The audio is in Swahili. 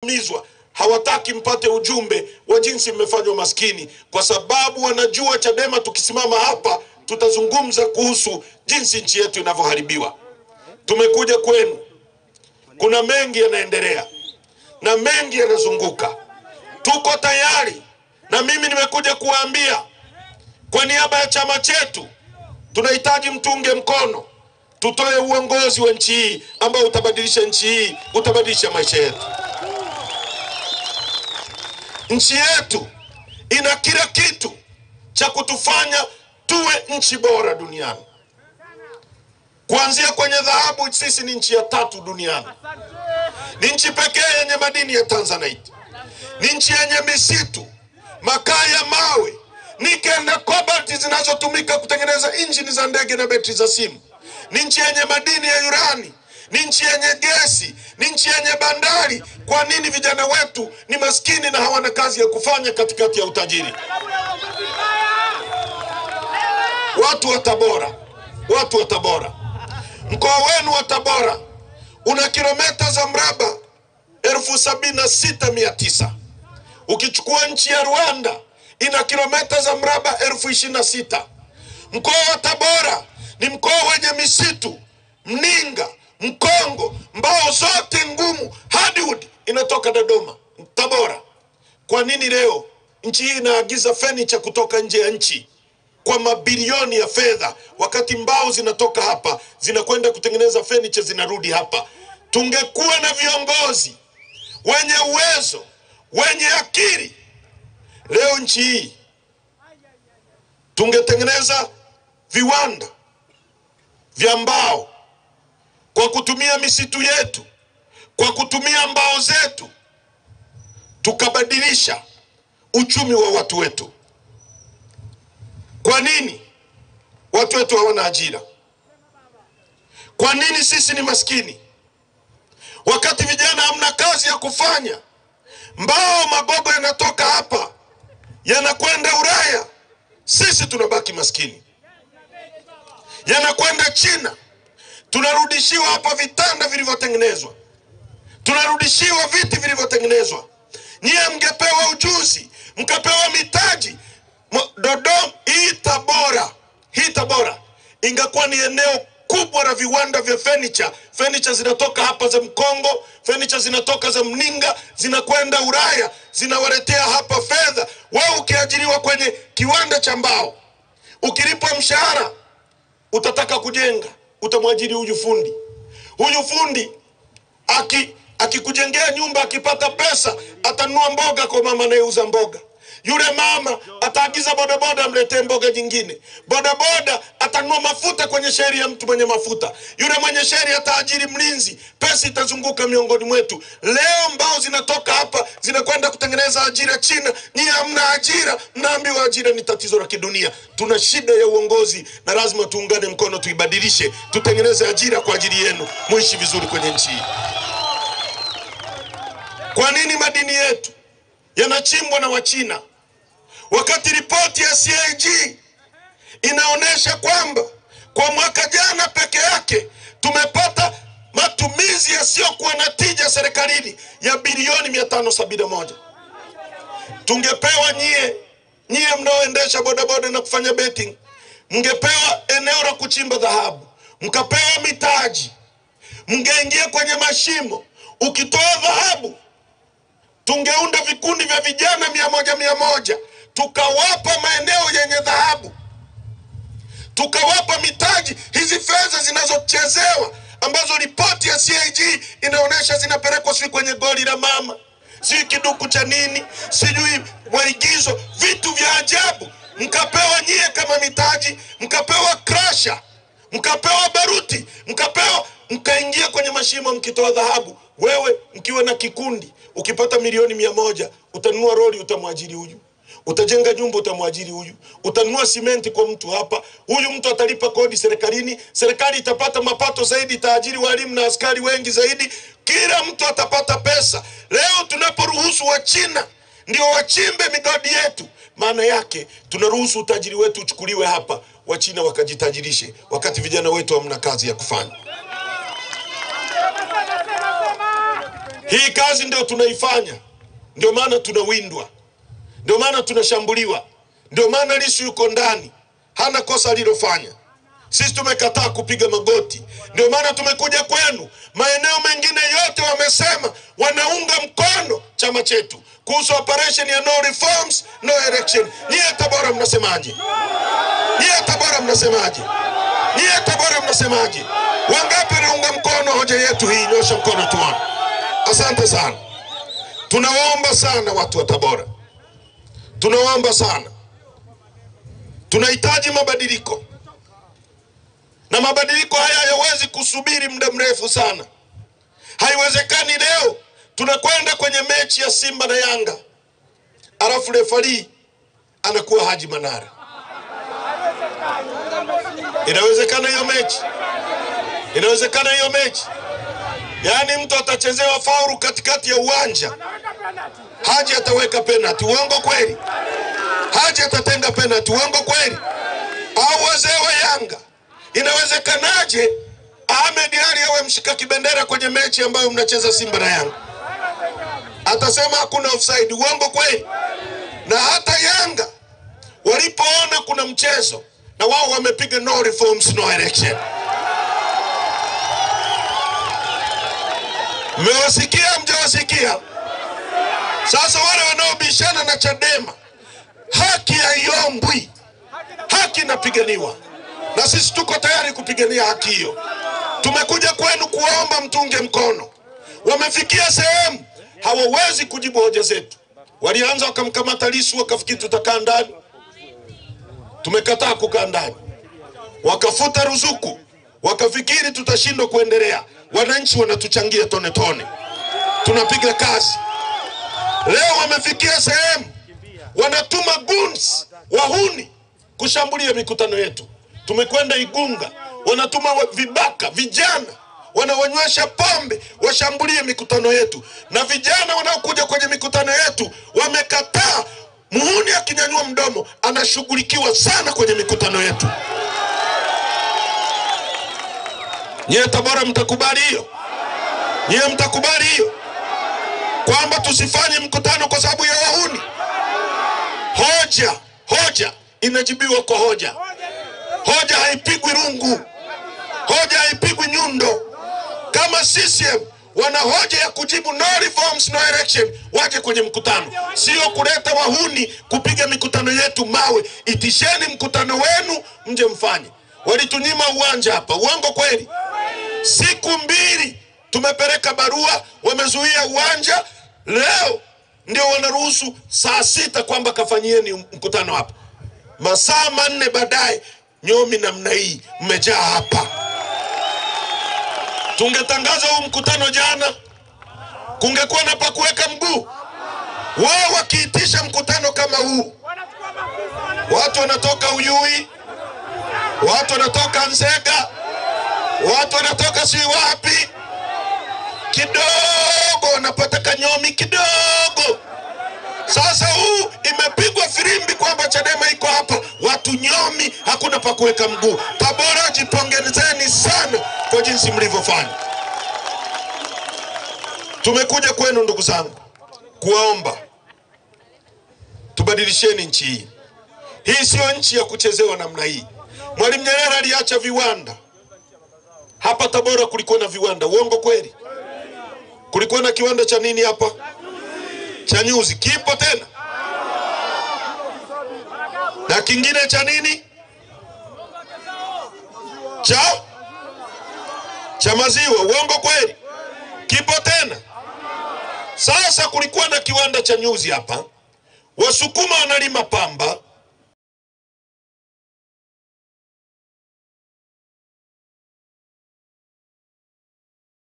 mnaumizwa, hawataki mpate ujumbe wa jinsi mmefanywa maskini, kwa sababu wanajua Chadema tukisimama hapa tutazungumza kuhusu jinsi nchi yetu inavyoharibiwa. Tumekuja kwenu, kuna mengi yanaendelea na mengi yanazunguka. Tuko tayari, na mimi nimekuja kuwaambia kwa niaba ya chama chetu, tunahitaji mtunge mkono, tutoe uongozi wa nchi hii ambao utabadilisha nchi hii, utabadilisha maisha yetu. Nchi yetu ina kila kitu cha kutufanya tuwe nchi bora duniani. Kuanzia kwenye dhahabu, sisi ni nchi ya 3 duniani. Ni nchi pekee yenye madini ya Tanzanite. Ni nchi yenye misitu, makaa ya mawe, nickel na cobalt zinazotumika kutengeneza injini za ndege na betri za simu. Ni nchi yenye madini ya urani, ni nchi yenye gesi, ni nchi yenye bandari. Kwa nini vijana wetu ni maskini na hawana kazi ya kufanya katikati ya utajiri? Watu wa Tabora, mkoa wenu wa Tabora una kilomita za mraba 76,900. Ukichukua nchi ya Rwanda ina kilomita za mraba 26,000. Mkoa wa Tabora ni mkoa wenye misitu, mninga, mkongo, mbao zote ngumu, hardwood inatoka Dodoma, Tabora. Kwa nini leo nchi hii inaagiza furniture kutoka nje ya nchi kwa mabilioni ya fedha, wakati mbao zinatoka hapa zinakwenda kutengeneza furniture zinarudi hapa? Tungekuwa na viongozi wenye uwezo, wenye akili, leo nchi hii tungetengeneza viwanda vya mbao kwa kutumia misitu yetu, kwa kutumia mbao zetu, tukabadilisha uchumi wa watu wetu. Kwa nini watu wetu hawana ajira? Kwa nini sisi ni maskini wakati vijana hamna kazi ya kufanya? Mbao, magogo yanatoka hapa yanakwenda Ulaya, sisi tunabaki maskini. Yanakwenda China, tunarudishiwa hapa vitanda vilivyotengenezwa, tunarudishiwa viti vilivyotengenezwa. Nyie mngepewa ujuzi, mkapewa mitaji. Dodoma hii Tabora ingekuwa ni eneo kubwa la viwanda vya furniture. Furniture zinatoka hapa za Mkongo, furniture zinatoka za Mninga, zinakwenda Ulaya, zinawaletea hapa fedha. Wewe ukiajiriwa kwenye kiwanda cha mbao, ukilipwa mshahara, utataka kujenga, utamwajiri huyu fundi. Huyu fundi akikujengea nyumba, akipata pesa, atanunua mboga kwa mama anayeuza mboga. Yule mama ataagiza bodaboda amletee mboga nyingine. Bodaboda atanunua mafuta kwenye sheri ya mtu mwenye mafuta. Yule mwenye sheri ataajiri mlinzi. Pesa itazunguka miongoni mwetu. Leo mbao zinatoka hapa zinakwenda kutengeneza ajira China. Nyie hamna ajira, mnaambiwa ajira ni tatizo la kidunia. Tuna shida ya uongozi na lazima tuungane mkono, tuibadilishe, tutengeneze ajira kwa ajili yenu, muishi vizuri kwenye nchi hii. Kwa nini madini yetu yanachimbwa na Wachina, wakati ripoti ya CAG inaonesha kwamba kwa mwaka jana peke yake tumepata matumizi yasiyokuwa na tija serikalini ya bilioni 571? Tungepewa nyie mnaoendesha bodaboda na kufanya betting, mngepewa eneo la kuchimba dhahabu, mkapewa mitaji, mngeingia kwenye mashimo. Ukitoa dhahabu, tungeunda vikundi vya vijana 100, tukawapa maeneo yenye dhahabu, tukawapa mitaji. Hizi fedha zinazochezewa ambazo ripoti ya CAG inaonesha zinapelekwa sijui kwenye goli la mama, sijui kiduku cha nini, sijui maigizo, vitu vya ajabu. Mkapewa nyie kama mitaji, mkapewa crusher, mkapewa baruti, mkaingia kwenye mashimo mkitoa dhahabu. Wewe mkiwa na kikundi, ukipata milioni 100, utanunua roli, utamwajiri huyu. Utajenga nyumba, utamwajiri huyu. Utanunua simenti kwa mtu hapa, huyu mtu atalipa kodi serikalini, serikali itapata mapato zaidi, itaajiri walimu na askari wengi zaidi, kila mtu atapata pesa. Leo tunaporuhusu Wachina ndio wachimbe migodi yetu, maana yake tunaruhusu utajiri wetu uchukuliwe hapa, Wachina wakajitajirishe, wakati vijana wetu hamna kazi ya kufanya. Hii kazi ndio tunaifanya, ndio maana tunawindwa, ndio maana tunashambuliwa, ndio maana Lissu yuko ndani, hana kosa alilofanya. Sisi tumekataa kupiga magoti, ndio maana tumekuja kwenu. Maeneo mengine yote wamesema wanaunga mkono chama chetu kuhusu operation ya no reforms no election. Nyie Tabora mnasemaje? Nyie Tabora mnasemaje? Nyie Tabora mnasemaje? Wangapi wanaunga mkono hoja yetu hii? Nyosha mkono tuone. Asante sana. Tunawaomba sana watu wa Tabora, tunawaomba sana. Tunahitaji mabadiliko, na mabadiliko haya hayawezi kusubiri muda mrefu sana. Haiwezekani leo tunakwenda kwenye mechi ya Simba na Yanga, alafu refari anakuwa Haji Manara. Inawezekana hiyo mechi? Inawezekana hiyo mechi? Yaani mtu atachezewa faulu katikati ya uwanja, Haji ataweka penalty. Uongo kweli? Haji atatenga penalty. Uongo kweli? Au wazee wa Yanga, inawezekanaje Ahmed Ally awe mshika kibendera kwenye mechi ambayo mnacheza Simba na Yanga? Atasema hakuna offside. Uongo kweli? Na hata Yanga walipoona kuna mchezo, na wao wamepiga no reforms no election. Mmewasikia mjawasikia? Sasa wale wanaobishana na Chadema, haki haiombwi, haki inapiganiwa, na sisi tuko tayari kupigania haki hiyo. Tumekuja kwenu kuomba mtunge mkono. Wamefikia sehemu hawawezi kujibu hoja zetu. Walianza wakamkamata Lissu, wakafikiri tutakaa ndani. Tumekataa kukaa ndani. Wakafuta ruzuku, wakafikiri tutashindwa kuendelea. Wananchi wanatuchangia tone tone, tunapiga kazi. Leo wamefikia sehemu wanatuma goons, wahuni, kushambulia mikutano yetu. Tumekwenda Igunga, wanatuma vibaka, vijana wanawanywesha pombe washambulie mikutano yetu, na vijana wanaokuja kwenye mikutano yetu wamekataa. Muhuni akinyanyua mdomo anashughulikiwa sana kwenye mikutano yetu. Nyie Tabora mtakubali hiyo? Nyie mtakubali hiyo? Kwamba tusifanye mkutano kwa sababu ya wahuni? Hoja inajibiwa kwa hoja. Hoja haipigwi rungu, hoja haipigwi nyundo. Kama CCM wana hoja ya kujibu no reforms no election, waje kwenye mkutano, sio kuleta wahuni kupiga mikutano yetu mawe. Itisheni mkutano wenu mje mfanye. Walitunyima uwanja hapa. Uongo kweli? Siku 2 tumepeleka barua, wamezuia uwanja. Leo ndio wanaruhusu saa 6 kwamba kafanyieni mkutano hapa. Masaa 4 baadaye, nyomi namna hii mmejaa hapa. Tungetangaza huu mkutano jana, kungekuwa na pa kuweka mguu. Wao wakiitisha mkutano kama huu, watu wanatoka Uyui, watu wanatoka Nzega, watu wanatoka si wapi, kidogo wanapata kanyomi kidogo. Sasa huu imepigwa firimbi kwamba Chadema iko hapa, watu nyomi, hakuna pa kuweka mguu. Tabora, jipongezeni sana kwa jinsi mlivyofanya. Tumekuja kwenu ndugu zangu kuwaomba tubadilisheni nchi hii. Hii sio nchi ya kuchezewa namna hii. Mwalimu Nyerere aliacha viwanda. Hapa Tabora kulikuwa na viwanda. Uongo kweli? Kulikuwa na kiwanda cha nini hapa? Cha nyuzi. Kipo tena? Na kingine cha nini? Cha maziwa. Uongo kweli? Kipo tena? Sasa kulikuwa na kiwanda cha nyuzi hapa. Wasukuma wanalima pamba,